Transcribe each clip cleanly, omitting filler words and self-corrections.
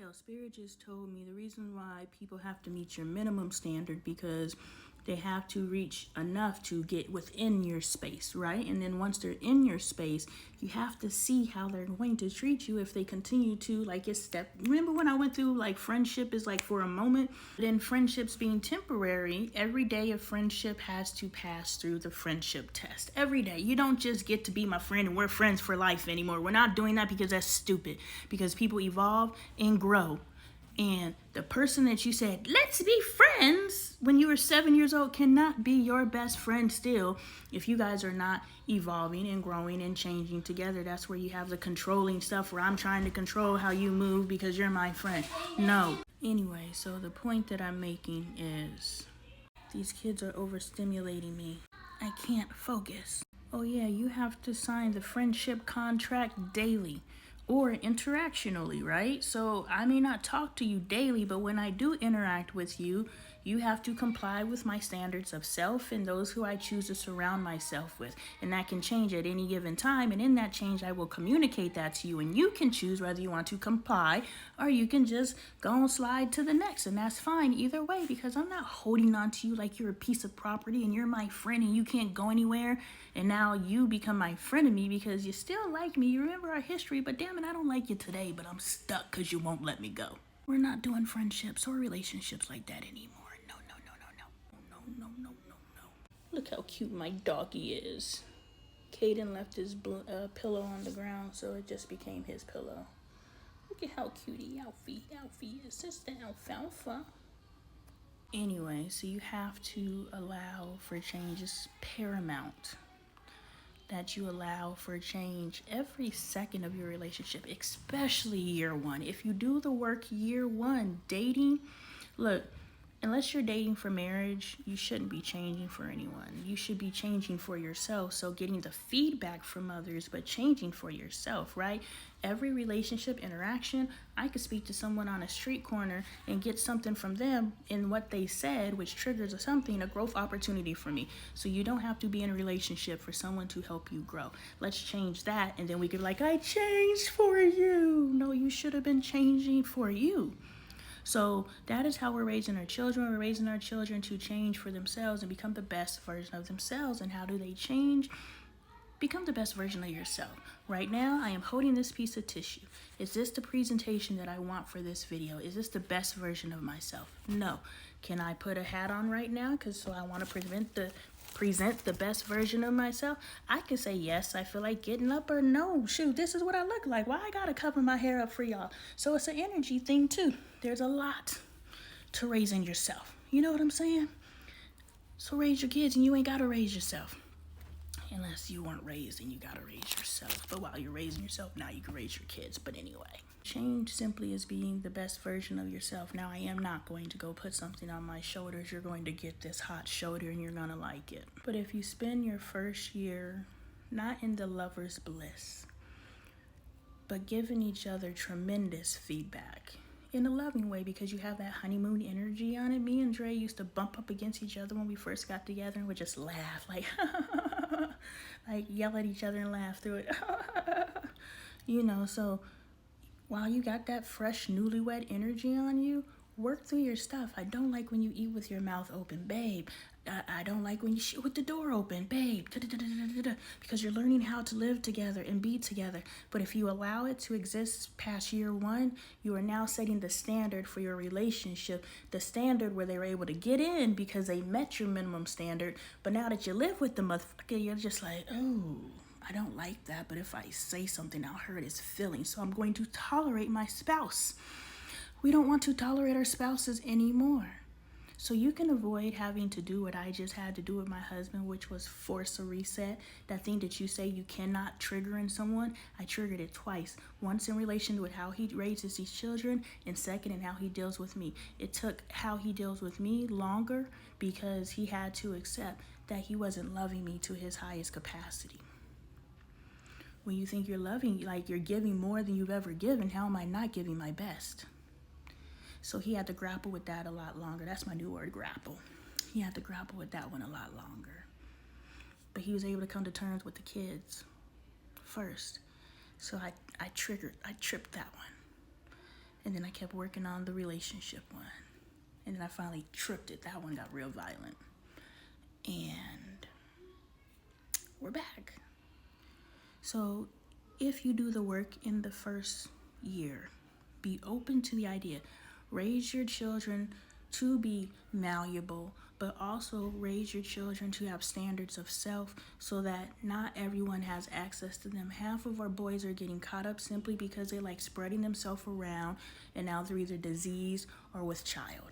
tell. Spirit just told me the reason why people have to meet your minimum standard because they have to reach enough to get within your space, right? And then once they're in your space, you have to see how they're going to treat you if they continue to, like, it's step. Remember when I went through, like, friendship is like for a moment, then friendships being temporary. Every day of friendship has to pass through the friendship test. Every day. You don't just get to be my friend and we're friends for life anymore. We're not doing that because that's stupid. Because people evolve and grow. And the person that you said, let's be friends, when you were 7 years old cannot be your best friend still if you guys are not evolving and growing and changing together. That's where you have the controlling stuff where I'm trying to control how you move because you're my friend. No. Anyway, so the point that I'm making is these kids are overstimulating me. I can't focus. Oh yeah, you have to sign the friendship contract daily. Or interactionally, right? So I may not talk to you daily, but when I do interact with you, you have to comply with my standards of self and those who I choose to surround myself with. And that can change at any given time. And in that change, I will communicate that to you. And you can choose whether you want to comply or you can just go and slide to the next. And that's fine either way, because I'm not holding on to you like you're a piece of property and you're my friend and you can't go anywhere. And now you become my friend of me because you still like me. You remember our history, but damn it, I don't like you today, but I'm stuck because you won't let me go. We're not doing friendships or relationships like that anymore. No, no, no, no, no. No, no, no, no, no. Look how cute my doggy is. Caden left his pillow on the ground, so it just became his pillow. Look at how cutie Alfie is. It's the alfalfa. Anyway, so you have to allow for change. It's paramount that you allow for change every second of your relationship, especially year one. If you do the work year one, dating, look, unless you're dating for marriage, you shouldn't be changing for anyone. You should be changing for yourself. So getting the feedback from others, but changing for yourself, right? Every relationship interaction, I could speak to someone on a street corner and get something from them in what they said, which triggers a growth opportunity for me. So you don't have to be in a relationship for someone to help you grow. Let's change that. And then we could be like, I changed for you. No, you should have been changing for you. So that is how we're raising our children. We're raising our children to change for themselves and become the best version of themselves. And how do they change? Become the best version of yourself. Right now, I am holding this piece of tissue. Is this the presentation that I want for this video? Is this the best version of myself? No. Can I put a hat on right now? So I want to present the best version of myself? I can say yes, I feel like getting up, or no, shoot, this is what I look like. Why I gotta cover my hair up for y'all? So it's an energy thing too. There's a lot to raising yourself. You know what I'm saying? So raise your kids and you ain't gotta raise yourself. Unless you weren't raised and you gotta raise yourself. But while you're raising yourself, now you can raise your kids. But anyway, change simply is being the best version of yourself. Now, I am not going to go put something on my shoulders. You're going to get this hot shoulder and you're gonna like it. But if you spend your first year not in the lover's bliss, but giving each other tremendous feedback in a loving way, because you have that honeymoon energy on it. Me and Dre used to bump up against each other when we first got together and would just laugh, like, like yell at each other and laugh through it. You know, so while you got that fresh, newlywed energy on you, work through your stuff. I don't like when you eat with your mouth open, babe. I don't like when you shit with the door open, babe. Because you're learning how to live together and be together. But if you allow it to exist past year one, you are now setting the standard for your relationship. The standard where they were able to get in because they met your minimum standard. But now that you live with the motherfucker, you're just like, oh, I don't like that. But if I say something, I'll hurt his feelings. So I'm going to tolerate my spouse. We don't want to tolerate our spouses anymore. So you can avoid having to do what I just had to do with my husband, which was force a reset. That thing that you say you cannot trigger in someone, I triggered it twice. Once in relation with how he raises these children, and second in how he deals with me. It took how he deals with me longer because he had to accept that he wasn't loving me to his highest capacity. When you think you're loving, like you're giving more than you've ever given, how am I not giving my best? So he had to grapple with that a lot longer. That's my new word, grapple. He had to grapple with that one a lot longer. But he was able to come to terms with the kids first. So I tripped that one. And then I kept working on the relationship one. And then I finally tripped it. That one got real violent. And we're back. So if you do the work in the first year, be open to the idea. Raise your children to be malleable, but also raise your children to have standards of self so that not everyone has access to them. Half of our boys are getting caught up simply because they like spreading themselves around, and now they're either diseased or with child.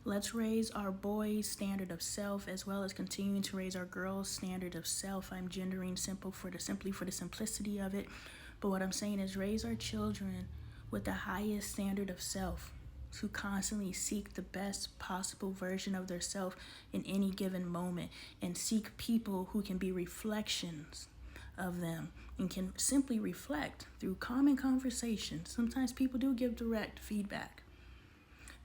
Let's raise our boys' standard of self as well as continuing to raise our girls' standard of self. I'm gendering simply for the simplicity of it. But what I'm saying is raise our children with the highest standard of self, to constantly seek the best possible version of their self in any given moment, and seek people who can be reflections of them and can simply reflect through common conversation. Sometimes people do give direct feedback.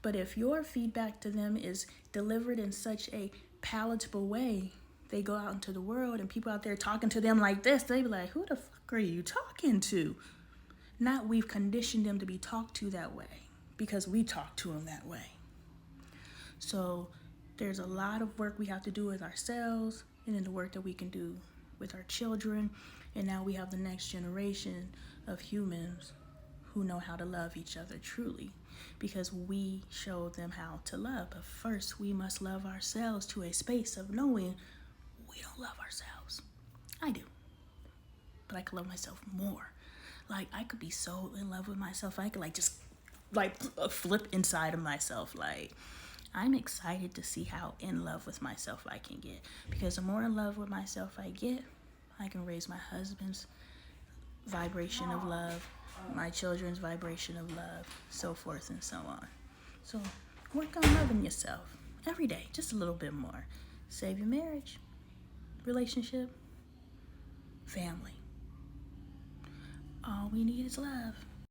But if your feedback to them is delivered in such a palatable way, they go out into the world and people out there talking to them like this, they be like, who the fuck are you talking to? Not we've conditioned them to be talked to that way because we talk to them that way. So there's a lot of work we have to do with ourselves, and then the work that we can do with our children. And now we have the next generation of humans who know how to love each other truly, because we showed them how to love. But first, we must love ourselves to a space of knowing we don't love ourselves. I do, but I could love myself more. Like, I could be so in love with myself, I could just flip inside of myself. Like, I'm excited to see how in love with myself I can get, because the more in love with myself I get, I can raise my husband's vibration of love, my children's vibration of love, so forth and so on. So work on loving yourself every day, just a little bit more. Save your marriage, relationship, family. All we need is love.